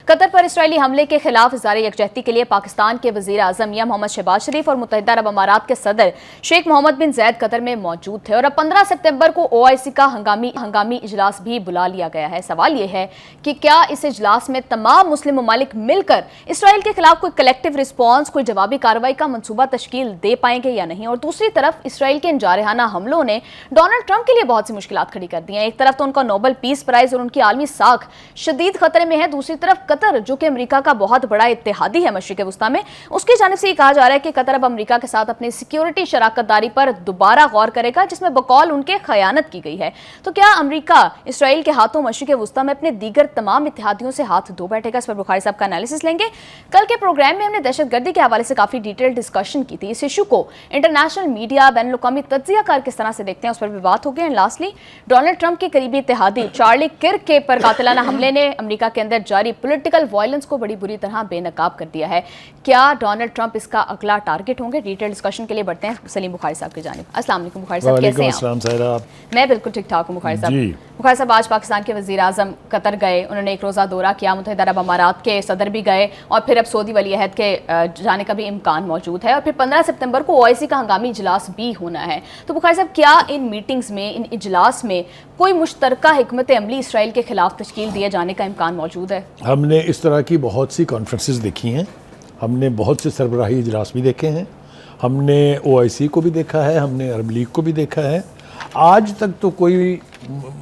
Qatar पर Israeli हमले के खिलाफ इज़हार यकजहती के लिए पाकिस्तान के वज़ीर आज़म मियां मोहम्मद शहबाज शरीफ और मुत्तहिदा अरब अमारात के सदर शेख मोहम्मद बिन ज़ायद कतर में मौजूद थे और अब 15 सितंबर को OIC का हंगामी इजलास भी बुला लिया गया है। सवाल यह है कि क्या इस इजलास में तमाम मुस्लिम ममालिक मिलकर इसराइल के खिलाफ कोई कलेक्टिव रिस्पॉन्स, कोई जवाबी कार्रवाई का मनसूबा तश्कील दे पाएंगे या नहीं। और दूसरी तरफ इसराइल के इन जारहाना हमलों ने डोनाल्ड ट्रंप के लिए बहुत सी मुश्किलात खड़ी कर दी हैं। एक तरफ तो उनका नोबेल पीस प्राइज और उनकी आलमी साख शदीद खतरे में है, दूसरी तरफ कतर जो कि अमेरिका का बहुत बड़ा इत्तेहादी है मशरिक वस्ता में, उसकी जानिब से कहा जा रहा है कि कतर अब अमेरिका के साथ अपनी सिक्योरिटी शराकतदारी पर दोबारा गौर करेगा, जिसमें बकौल उनके खयानत की गई है। तो क्या अमेरिका इसराइल के हाथों मशरिक वस्ता में अपने दीगर तमाम इत्तेहादियों से हाथ धो बैठेगा? इस पर बुखारी साहब का एनालिसिस लेंगे। कल के प्रोग्राम में हमने दहशतगर्दी के हवाले से काफी डिटेल डिस्कशन की थी। इस इशू को इंटरनेशनल मीडिया, बैन अवी तज्जियाकार किस तरह से देखते हैं, उस पर भी बात हो गई। एंड लास्टली, डोनाल्ड ट्रंप के करीबी इत्तेहादी चार्ली किर्क के पर कातिलाना हमले ने अमेरिका के अंदर जारी पॉलिटिकल वायलेंस को बड़ी बुरी तरह बेनकाब कर दिया है। क्या डोनाल्ड ट्रंप इसका अगला टारगेट होंगे? डिटेल डिस्कशन के लिए बढ़ते हैं सलीम बुखारी साहब की जानिब। अस्सलाम वालेकुम बुखारी साहब, कैसे हैं? मैं बिल्कुल ठीक ठाक हूँ बुखारी साहब। बुखारी साहब, आज पाकिस्तान के वज़ीर आज़म कतर गए, उन्होंने एक रोज़ा दौरा किया, मुत्तहिदा अरब अमारात के सदर भी गए और फिर अब सऊदी वली अहद के जाने का भी इम्कान मौजूद है और फिर 15 सितंबर को OIC का हंगामी इजलास भी होना है। तो बुखारी साहब, क्या इन मीटिंग्स में, इन इजलास में कोई मुश्तरका हिकमत अमली इसराइल के खिलाफ तश्कील दिए जाने का इम्कान मौजूद है? हमने इस तरह की बहुत सी कॉन्फ्रेंसेस देखी हैं, हमने बहुत से सरबराही इजलास भी देखे हैं, हमने OIC को भी देखा है, हमने अरब लीग को भी देखा है। आज तक तो कोई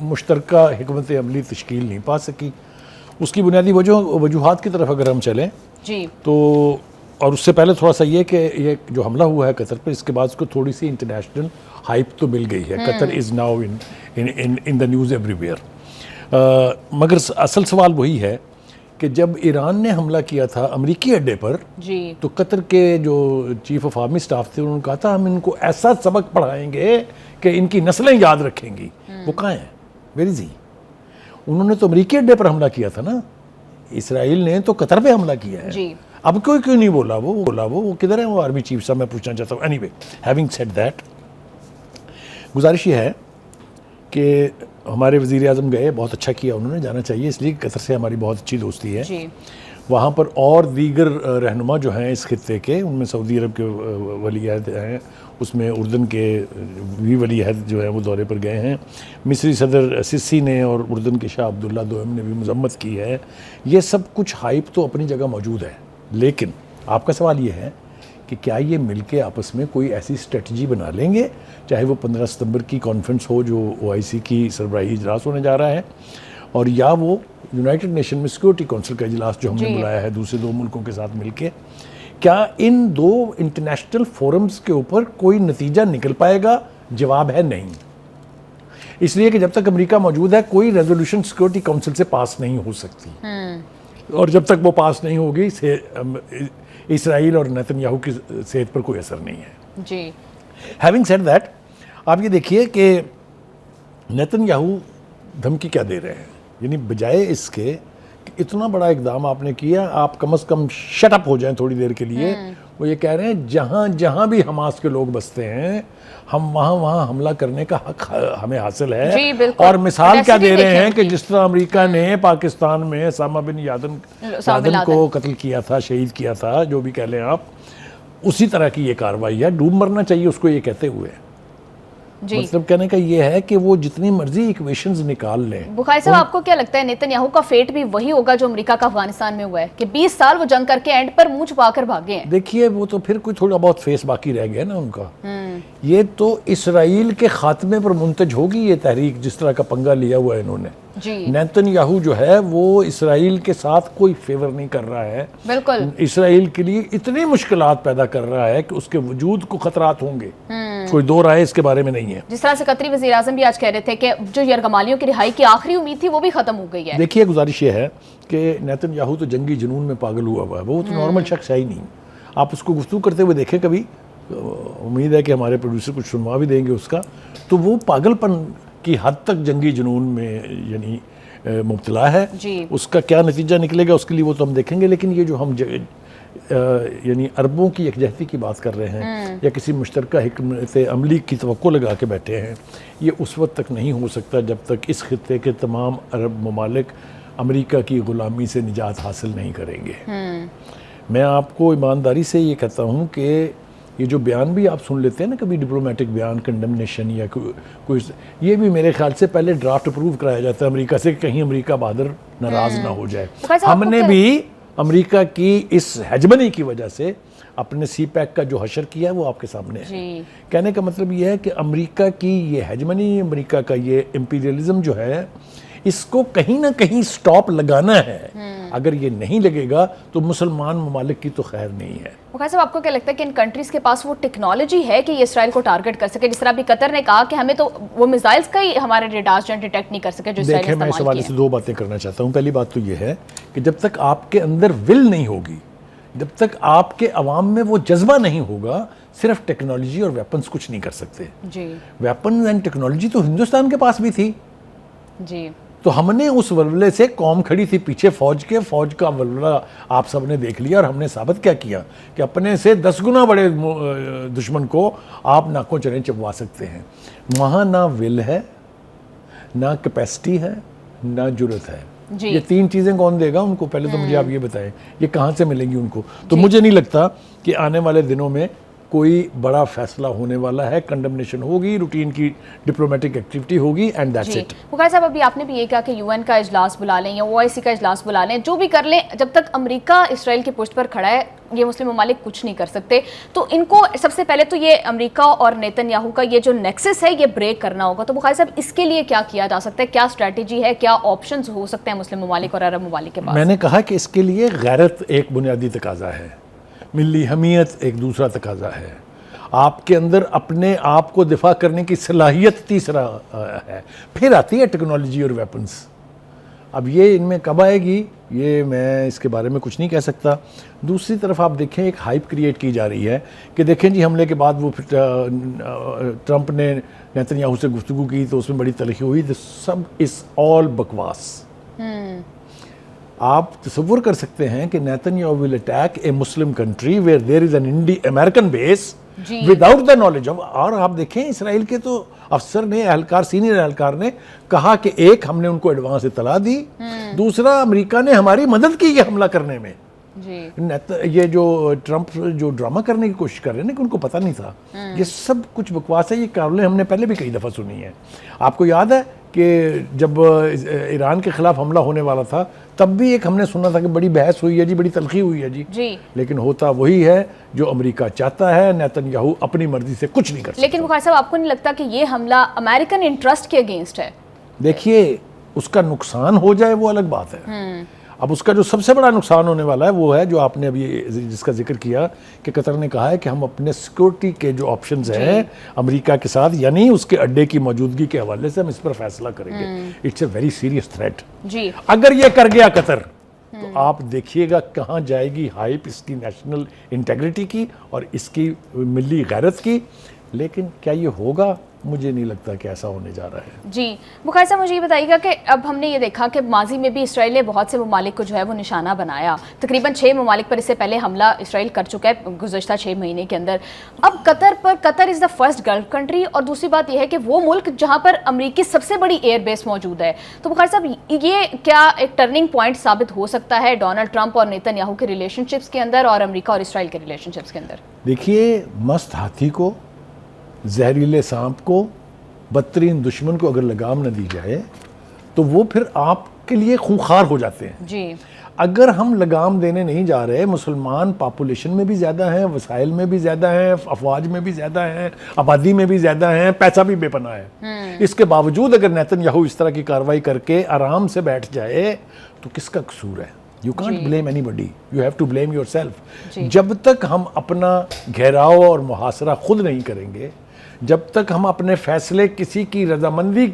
मुश्तरका हिकमत अमली तश्कील नहीं पा सकी। उसकी बुनियादी वजूहात की तरफ अगर हम चलें जी, तो और उससे पहले थोड़ा सा ये कि ये जो हमला हुआ है कतर पर, इसके बाद उसको थोड़ी सी इंटरनेशनल हाइप तो मिल गई है। Qatar is now in the news everywhere. मगर असल सवाल वही है कि जब ईरान ने हमला किया था अमेरिकी अड्डे पर जी, तो कतर के जो चीफ ऑफ आर्मी स्टाफ थे, उन्होंने कहा था हम इनको ऐसा सबक पढ़ाएंगे कि इनकी नस्लें याद रखेंगी। वो कहाँ हैं? Where is he? उन्होंने तो अमेरिकी अड्डे पर हमला किया था ना, इसराइल ने तो कतर पे हमला किया है जी। अब कोई क्यों नहीं बोला? वो किधर है वो आर्मी चीफ साहब? मैं पूछना चाहता हूँ। एनीवे, हैविंग सेड दैट, गुजारिश ये है कि हमारे वज़ीर आज़म गए, बहुत अच्छा किया उन्होंने, जाना चाहिए, इसलिए कतर से हमारी बहुत अच्छी दोस्ती है जी। वहाँ पर और दीगर रहनुमा जो हैं इस खित्ते के, उनमें सऊदी अरब के वली अहद हैं, उसमें उर्दन के भी वली अहद जो है वो दौरे पर गए हैं। मिस्री सदर सिसी ने और उर्दन के शाह अब्दुल्ला दोयम ने भी मज़म्मत की है। ये सब कुछ हाइप तो अपनी जगह मौजूद है, लेकिन आपका सवाल ये है कि क्या ये मिलके आपस में कोई ऐसी स्ट्रेटजी बना लेंगे, चाहे वो 15 सितंबर की कॉन्फ्रेंस हो जो OIC की सरबराही इजलास होने जा रहा है, और या वो यूनाइटेड नेशन में सिक्योरिटी काउंसिल का इजलास जो हमने बुलाया है दूसरे दो मुल्कों के साथ मिलके, क्या इन दो इंटरनेशनल फोरम्स के ऊपर कोई नतीजा निकल पाएगा? जवाब है नहीं। इसलिए कि जब तक अमेरिका मौजूद है कोई रेजोल्यूशन सिक्योरिटी काउंसिल से पास नहीं हो सकती, और जब तक वो पास नहीं होगी इसराइल और नेतन्याहू की सेहत पर कोई असर नहीं है जी। हैविंग सेड दैट, आप ये देखिए कि नेतन्याहू धमकी क्या दे रहे हैं, यानी बजाय इसके कि इतना बड़ा इकदाम आपने किया, आप कम से कम शट अप हो जाएं थोड़ी देर के लिए। वो ये कह रहे हैं जहाँ जहाँ भी हमास के लोग बसते हैं, हम वहाँ हमला करने का हक हमें हासिल है। और मिसाल क्या दे रहे हैं कि जिस तरह अमेरिका ने पाकिस्तान में उसामा बिन लादेन को कत्ल किया था, शहीद किया था, जो भी कह लें आप, उसी तरह की ये कार्रवाई है। डूब मरना चाहिए उसको ये कहते हुए। मतलब कहने का ये है कि वो जितनी मर्जी इक्वेशंस निकाल लें। बुखारी साहब, आपको क्या लगता है नेतन्याहू का फेट भी वही होगा जो अमेरिका का अफगानिस्तान में हुआ है कि 20 साल वो जंग करके एंड पर मुंह छुपाकर भागे हैं? देखिए, वो तो फिर कोई थोड़ा बहुत फेस बाकी रह गया ना उनका। ये तो इसराइल के खात्मे पर मुंतज होगी ये तहरीक, जिस तरह का पंगा लिया हुआ है इन्होंने। नेतन्याहू जो है वो इसराइल के साथ कोई फेवर नहीं कर रहा है, बिल्कुल इसराइल के लिए इतनी मुश्किलात पैदा कर रहा है कि उसके वजूद को खतरात होंगे, कोई दो राय इसके बारे में नहीं है। जिस तरह से कतरी वज़ीर आज़म भी आज कह रहे थे कि जो यरगमालियों की रिहाई की आखिरी उम्मीद थी वो भी खत्म हो गई है। देखिए, गुजारिश ये है कि नेतन्याहू तो जंगी जुनून में पागल हुआ हुआ है, वो तो नॉर्मल शख्स है ही नहीं। आप उसको गुफ्तगू करते हुए देखें कभी, उम्मीद है कि हमारे प्रोड्यूसर कुछ सुनवा भी देंगे उसका, तो वो पागलपन की हद तक जंगी जुनून में यानी मुब्तला है। उसका क्या नतीजा निकलेगा उसके लिए वो तो हम देखेंगे, लेकिन ये जो हम यानी अरबों की यकजहती की बात कर रहे हैं या किसी मुश्तरका हिकमत अमली की तवक्को लगा के बैठे हैं, ये उस वक्त तक नहीं हो सकता जब तक इस खित्ते के तमाम अरब ममालिक अमेरिका की गुलामी से निजात हासिल नहीं करेंगे। मैं आपको ईमानदारी से ये कहता हूँ कि ये जो बयान भी आप सुन लेते हैं ना कभी, डिप्लोमेटिक बयान, कंडमनेशन या कोई, ये भी मेरे ख्याल से पहले ड्राफ्ट अप्रूव कराया जाता है अमेरिका से, कहीं अमेरिका बहादुर नाराज़ ना हो जाए। हमने भी अमेरिका की इस हेजमनी की वजह से अपने CPEC का जो हशर किया है वो आपके सामने है। कहने का मतलब ये है कि अमेरिका की ये हेजमनी, अमेरिका का ये इंपीरियलिज्म जो है, इसको कहीं ना कहीं स्टॉप लगाना है। अगर ये नहीं लगेगा तो मुसलमान ममालिक की तो खैर नहीं है। मुखर साहब, आपको क्या लगता है कि इन कंट्रीज के पास वो टेक्नोलॉजी है कि ये इसराइल को टारगेट कर सके? जिस तरह अभी कतर ने कहा कि हमें तो वो मिसाइल्स का ही हमारे रेडार जो डिटेक्ट नहीं कर सके जो इसराइल ने इस्तेमाल किए। मैं इस हवाले से दो बातें करना चाहता हूँ। पहली बात तो ये है कि जब तक आपके अंदर विल नहीं होगी, जब तक आपके अवाम में वो जज्बा नहीं होगा, सिर्फ टेक्नोलॉजी और वेपन्स कुछ नहीं कर सकते। वेपन्स एंड टेक्नोलॉजी तो हिंदुस्तान के पास भी थी जी। तो हमने उस वलवले से, कौम खड़ी थी पीछे फौज के, फौज का वलवला आप सबने देख लिया और हमने साबित क्या किया कि अपने से 10 गुना बड़े दुश्मन को आप नाकों चने चबवा सकते हैं। वहाँ ना विल है, ना कैपेसिटी है, ना जुर्रत है। ये तीन चीज़ें कौन देगा उनको? पहले तो मुझे आप ये बताएं, ये कहाँ से मिलेंगी उनको? तो मुझे नहीं लगता कि आने वाले दिनों में कोई बड़ा फैसला होने वाला है। कंडमनेशन होगी, रूटीन की डिप्लोमेटिक एक्टिविटी होगी एंड दैट्स इट। मुखर साहब, अभी आपने भी ये कहा कि UN का इजलास बुला लें या OIC का इजलास बुला लें, जो भी कर लें, जब तक अमेरिका इसराइल की पुष्ट पर खड़ा है ये मुस्लिम ममालिक कुछ नहीं कर सकते। तो इनको सबसे पहले तो ये अमेरिका और नेतन्याहू का ये जो नेक्सस है ये ब्रेक करना होगा। तो मुखर साहब, इसके लिए क्या किया जा सकता है? क्या स्ट्रैटेजी है, क्या ऑप्शंस हो सकते हैं मुस्लिम ममालिक और अरब ममालिक के पास? मैंने कहा कि इसके लिए गैरत एक बुनियादी तकाजा है, मिली हमीयत एक दूसरा तकाजा है, आपके अंदर अपने आप को दिफा करने की सलाहियत तीसरा है, फिर आती है टेक्नोलॉजी और वेपन्स। अब ये इनमें कब आएगी ये मैं इसके बारे में कुछ नहीं कह सकता। दूसरी तरफ आप देखें, एक हाइप क्रिएट की जा रही है कि देखें जी, हमले के बाद वो ट्रंप ने नेतन्याहू से गुफ्तगू की तो उसमें बड़ी तलखी हुई। दिस सब इज़ ऑल बकवास। आप तसव्वुर कर सकते हैं कि Netanyahu will attack a Muslim country where there is an American base without the knowledge of. और आप देखें, इसराइल के तो अफसर ने, एहलकार, सीनियर एहलकार ने कहा कि एक, हमने उनको एडवांस इतला दी, दूसरा अमेरिका ने हमारी मदद की ये हमला करने में। ये जो ट्रंप जो ड्रामा करने की कोशिश कर रहे हैं ना कि उनको पता नहीं था, ये सब कुछ बकवास है। ये कावलें हमने पहले भी कई दफ़ा सुनी है। आपको याद है कि जब ईरान के खिलाफ हमला होने वाला था तब भी एक हमने सुना था कि बड़ी बहस हुई है जी, बड़ी तलखी हुई है जी। लेकिन होता वही है जो अमेरिका चाहता है। नेतन्याहू अपनी मर्जी से कुछ नहीं कर सकता। लेकिन मुखर साहब, आपको नहीं लगता कि ये हमला अमेरिकन इंटरेस्ट के अगेंस्ट है? देखिए, उसका नुकसान हो जाए वो अलग बात है। अब उसका जो सबसे बड़ा नुकसान होने वाला है वो है जो आपने अभी जिसका जिक्र किया कि कतर ने कहा है कि हम अपने सिक्योरिटी के जो ऑप्शंस हैं अमेरिका के साथ, यानी उसके अड्डे की मौजूदगी के हवाले से हम इस पर फैसला करेंगे। It's a very serious threat. अगर ये कर गया कतर तो आप देखिएगा कहाँ जाएगी हाइप इसकी नेशनल इंटेग्रिटी की और इसकी मिली गैरत की। लेकिन क्या ये होगा? मुझे नहीं लगता कि ऐसा होने जा रहा है। जी मुखर साहब, मुझे ये बताइएगा कि अब हमने ये देखा कि माजी में भी इसराइल ने बहुत से ममालिक को जो है वो निशाना बनाया। तकरीबन 6 ममालिक पर इससे पहले हमला इसराइल कर चुका है गुज़श्ता 6 महीने के अंदर। अब कतर पर, Qatar is the first gulf country, और दूसरी बात यह है कि वो मुल्क जहाँ पर अमरीकी सबसे बड़ी एयर बेस मौजूद है। तो मुखर साहब, ये क्या एक टर्निंग पॉइंट साबित हो सकता है डोनाल्ड ट्रंप और नेतन्याहू के रिलेशनशिप्स के अंदर और अमेरिका और इसराइल के रिलेशनशिप्स के अंदर? देखिए, मस्त हाथी को, जहरीले सांप को, बदतरीन दुश्मन को अगर लगाम न दी जाए तो वो फिर आपके लिए खूंखार हो जाते हैं जी। अगर हम लगाम देने नहीं जा रहे, मुसलमान पॉपुलेशन में भी ज़्यादा हैं, वसाइल में भी ज़्यादा हैं, अफवाज में भी ज़्यादा हैं, आबादी में भी ज़्यादा हैं, पैसा भी बेपनाह है, इसके बावजूद अगर नेतन्याहू इस तरह की कार्रवाई करके आराम से बैठ जाए तो किसका कसूर है? You can't blame anybody, you have to blame yourself. जब तक हम अपना घेराव और मुहासरा खुद नहीं करेंगे, जब तक हम अपने फैसले किसी की रजामंदी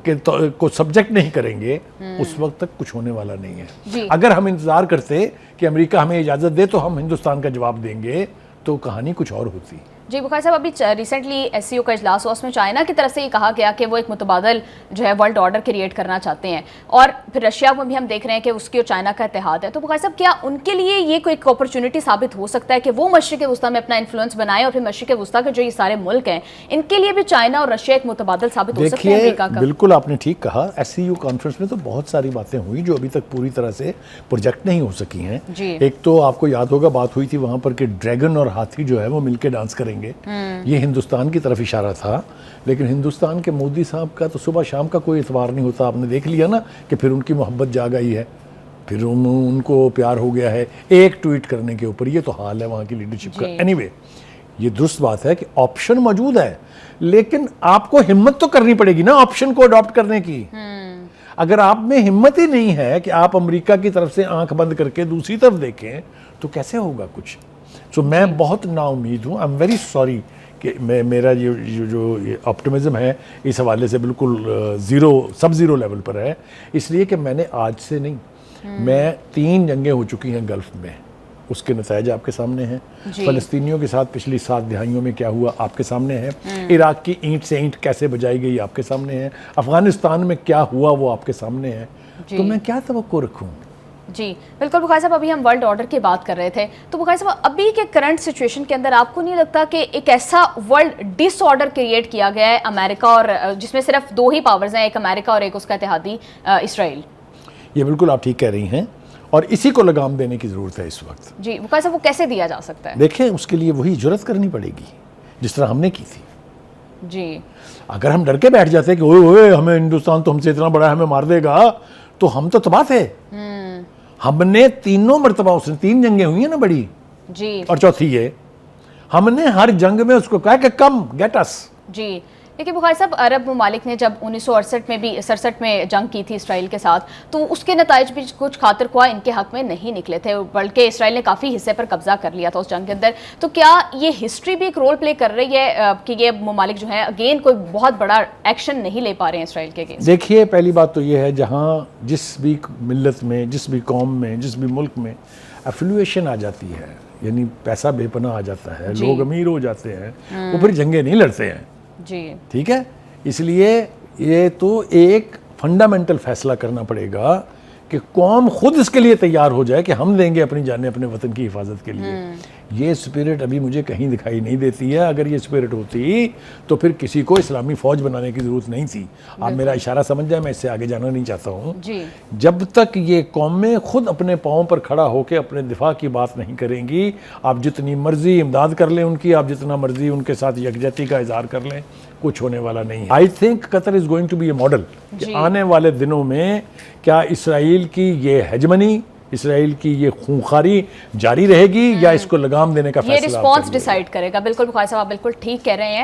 को सब्जेक्ट नहीं करेंगे, उस वक्त तक कुछ होने वाला नहीं है। अगर हम इंतज़ार करते कि अमेरिका हमें इजाज़त दे तो हम हिंदुस्तान का जवाब देंगे तो कहानी कुछ और होती। जी बुखारी साहब, अभी रिसेंटली एससीओ का इजलास हुआ, उसमें चाइना की तरफ से ये कहा गया कि वो एक मुतबादल जो है वर्ल्ड ऑर्डर क्रिएट करना चाहते हैं, और फिर रशिया में भी हम देख रहे हैं कि उसकी और चाइना का इत्तेहाद है। तो बुखारी साहब, क्या उनके लिए ये कोई अपॉर्चुनिटी साबित हो सकता है कि वो मशरिक़ वस्ता में अपना इन्फ्लुएंस बनाए, और फिर मशरिक़ वस्ता के जो ये सारे मुल्क हैं इनके लिए भी चाइना और रशिया एक मुतबादल साबित हो सकते हैं अमेरिका का? बिल्कुल आपने ठीक कहा। एससीओ कॉन्फ्रेंस में तो बहुत सारी बातें हुई जो अभी तक पूरी तरह से प्रोजेक्ट नहीं हो सकी हैं। एक तो आपको याद होगा बात हुई थी वहां पर कि ड्रैगन और हाथी जो है वो मिलके डांस करेंगे, ये हिंदुस्तान की तरफ इशारा था। लेकिन हिंदुस्तान के मोदी साहब का तो सुबह शाम का कोई एतबार नहीं होता। आपने देख लिया ना कि फिर उनकी मोहब्बत जाग आई है, फिर उनको प्यार हो गया है एक ट्वीट करने के ऊपर। ये तो हाल है वहाँ की लीडरशिप का। एनीवे, ये दुरुस्त बात है कि ऑप्शन मौजूद है, लेकिन आपको हिम्मत तो करनी पड़ेगी ना ऑप्शन को अडॉप्ट करने की। अगर आप में हिम्मत ही नहीं है कि आप अमेरिका की तरफ से आंख बंद करके दूसरी तरफ देखें तो कैसे होगा कुछ। सो मैं बहुत नाउम्मीद हूँ। आई एम वेरी सॉरी कि मेरा ये ऑप्टिमिज्म है इस हवाले से बिल्कुल सब ज़ीरो लेवल पर है, इसलिए कि मैंने आज से नहीं, मैं 3 जंगें हो चुकी हैं गल्फ़ में, उसके नतीजे आपके सामने हैं। फ़लस्तीनियों के साथ पिछली 7 दिहाइयों में क्या हुआ आपके सामने है। इराक की ईंट से ईंट कैसे बजाई गई आपके सामने है। अफ़गानिस्तान में क्या हुआ वो आपके सामने है। तो मैं क्या तवक्को रखूँ। जी बिल्कुल बुखारी साहब, अभी हम वर्ल्ड ऑर्डर की बात कर रहे थे, तो बुखारी साहब अभी के करंट सिचुएशन के अंदर आपको नहीं लगता कि एक ऐसा वर्ल्ड डिसऑर्डर क्रिएट किया गया है अमेरिका और जिसमें सिर्फ 2 ही पावर्स हैं, एक अमेरिका और एक उसका इत्तेहादी इसराइल? ये बिल्कुल आप ठीक कह रही हैं, और इसी को लगाम देने की ज़रूरत है इस वक्त। जी बुखारी साहब, वो कैसे दिया जा सकता है? देखें, उसके लिए वही जुर्रत करनी पड़ेगी जिस तरह हमने की थी। जी, अगर हम डर के बैठ जाते हैं कि ओए ओए हमें हिंदुस्तान तो हमसे इतना बड़ा है हमें मार देगा, तो हम तो तबाह थे। हमने 3 मरतबा, उसने 3 जंगें हुई हैं ना बड़ी जी, और चौथी ये, हमने हर जंग में उसको कहा कि कम गेट अस। जी। देखिए बुखारी साहब, अरब ममालिक ने जब 1968 में भी 67 में जंग की थी इसराइल के साथ, तो उसके नताइज भी कुछ खातिर ख्वाह इनके हक में नहीं निकले थे, बल्कि इसराइल ने काफ़ी हिस्से पर कब्जा कर लिया था उस जंग के अंदर। तो क्या ये हिस्ट्री भी एक रोल प्ले कर रही है कि ये ममालिक जो है अगेन कोई बहुत बड़ा एक्शन नहीं ले पा रहे हैं इसराइल के अगेंस्ट? देखिए, पहली बात तो ये है, जहाँ जिस भी मिल्लत में, जिस भी कौम में, जिस भी मुल्क में एफिलिएशन आ जाती है, यानी पैसा बेपनाह आ जाता है, लोग अमीर हो जाते हैं, वो फिर जंगें नहीं लड़ते हैं। जी, ठीक है। इसलिए ये तो एक फंडामेंटल फैसला करना पड़ेगा कि कौम खुद इसके लिए तैयार हो जाए कि हम देंगे अपनी जानें अपने वतन की हिफाजत के लिए। ये स्पिरिट अभी मुझे कहीं दिखाई नहीं देती है। अगर ये स्पिरिट होती तो फिर किसी को इस्लामी फ़ौज बनाने की ज़रूरत नहीं थी। आप मेरा इशारा समझ जाए, मैं इससे आगे जाना नहीं चाहता हूँ। जब तक ये कौमें खुद अपने पाँव पर खड़ा होकर अपने दिफा की बात नहीं करेंगी, आप जितनी मर्जी इमदाद कर लें उनकी, आप जितना मर्जी उनके साथ यकजहती का इजहार कर लें, कुछ होने वाला नहीं है। I think Qatar is going to be a model कि आने वाले दिनों में क्या इसराइल की ये हेजमनी, इसराइल की ये खूंखारी जारी रहेगी या इसको लगाम देने का फैसला ये रिस्पॉन्स डिसाइड करेगा। बिल्कुल बुखारी साहब, आप बिल्कुल ठीक कह रहे हैं।